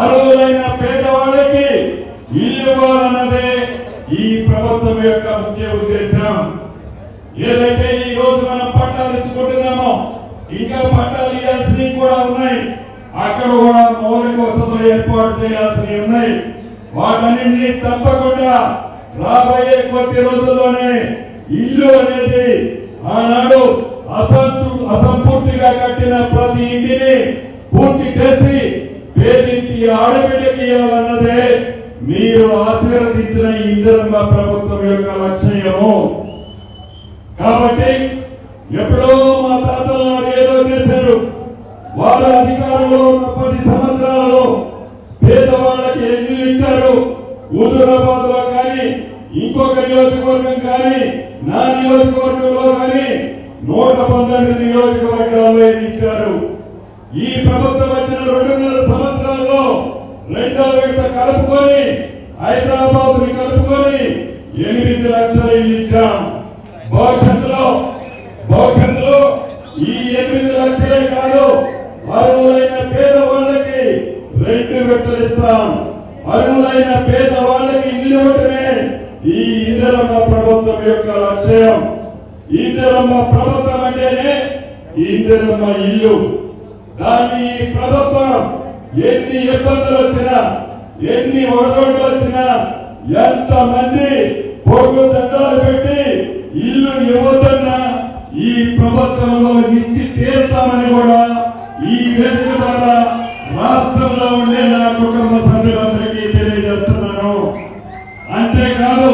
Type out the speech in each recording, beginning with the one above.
అర్హులైన పేదవాళ్ళకి ఇల్లు ఇవ్వాలన్నదే ఈ ప్రభుత్వం యొక్క ముఖ్య ఉద్దేశం. ఏదైతే ఈ రోజు మనం పట్టాలు ఇచ్చుకుంటున్నామో ఇంకా పట్టాలు ఇవ్వాల్సినవి కూడా ఉన్నాయి. అక్కడ కూడా మౌలిక వసతులు ఏర్పాటు చేయాల్సినవి ఉన్నాయి. వాటన్నింటినీ తప్పకుండా రాబోయే కొద్ది రోజుల్లోనే ఇల్లు అనేది ఆనాడు అసంపూర్తిగా కట్టిన ప్రతి ఇంటిని పూర్తి చేసి పేదింటి ఆడబిడ్డకి ఇవ్వాలన్నదే మీరు ఆశీర్వదించిన ఇందిరమ్మ ప్రభుత్వం యొక్క లక్ష్యము. కాబట్టి ఎప్పుడో మా తాతలు ఏదో చేశారు. వారు అధికారంలో ఉన్న 10 సంవత్సరాలలో పేదవాళ్ళకి ఎన్ని ఇచ్చారు. హుజూరాబాద్ లో కానీ ఇంకొక నియోజకవర్గం కానీ నా నియోజకవర్గంలో కానీ 119 నియోజకవర్గాల్లో ఇచ్చారు. ఈ ప్రభుత్వం వచ్చిన 2.5 సంవత్సరాల్లో రెండో విడత కలుపుకొని హైదరాబాద్ ని కలుపుకొని 8 లక్షల ఇల్లు ఇచ్చాం. భవిష్యత్తులో ఈ 8 లక్షలే కాదు, అర్హులైన పేదవాళ్ళకి 2 విడతలు ఇస్తాం. అర్హులైన పేదవాళ్ళకి ఇల్లు ఇవ్వటమే ఈ ఇందిరమ్మ ప్రభుత్వం యొక్క లక్ష్యం. ఇందిరమ్మ ప్రభుత్వం అంటేనే ఇందిరమ్మ ఇల్లు. దాన్ని ప్రభుత్వం ఎన్ని ఇబ్బందులు వచ్చినా ఎన్ని ఒడగొడులు వచ్చినా ఎంతమంది పొరుగు దండాలు పెట్టి ఇల్లు ఇవ్వద్దన్నా ఈ ప్రభుత్వంలో ఇచ్చి తీరుతామని కూడా ఈ వేదిక ద్వారా రాష్ట్రంలో ఉండే నా కుటుంబ సభ్యులందరికీ తెలియజేస్తున్నాను. అంతేకాదు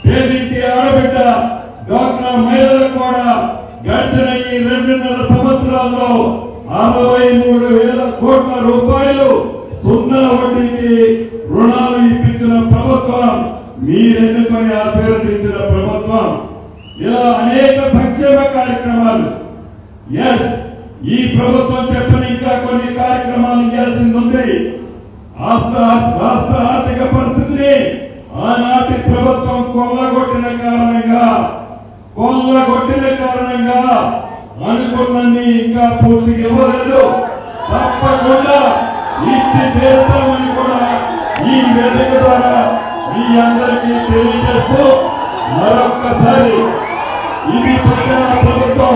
పేదింటి ఆడబిడ్డ డ్వాక్రా మహిళలకు కూడా గడిచిన ఈ 2.5 సంవత్సరాల్లో 63,000 కోట్ల రూపాయలు సున్నా వడ్డీకి రుణాలు ఇప్పించిన ప్రభుత్వం, మీరెన్నుకొని ఆశీర్వదించిన ప్రభుత్వం. ఇలా అనేక సంక్షేమ కార్యక్రమాలు. ఈ ప్రభుత్వం చెప్పని ఇంకా కొన్ని కార్యక్రమాలు ఇవ్వాల్సింది ఉంది. రాష్ట్ర ఆర్థిక పరిస్థితిని ఆనాటి ప్రభుత్వం కొల్లగొట్టిన కారణంగా అనుకున్నన్ని ఇంకా పూర్తిగా ఇవ్వలేదు. తప్పకుండా ఇచ్చి తీర్చామని కూడా ఈ వేదిక ద్వారా మీ అందరికీ తెలియజేస్తూ మరొక్కసారి ఇది ప్రజల ప్రభుత్వం.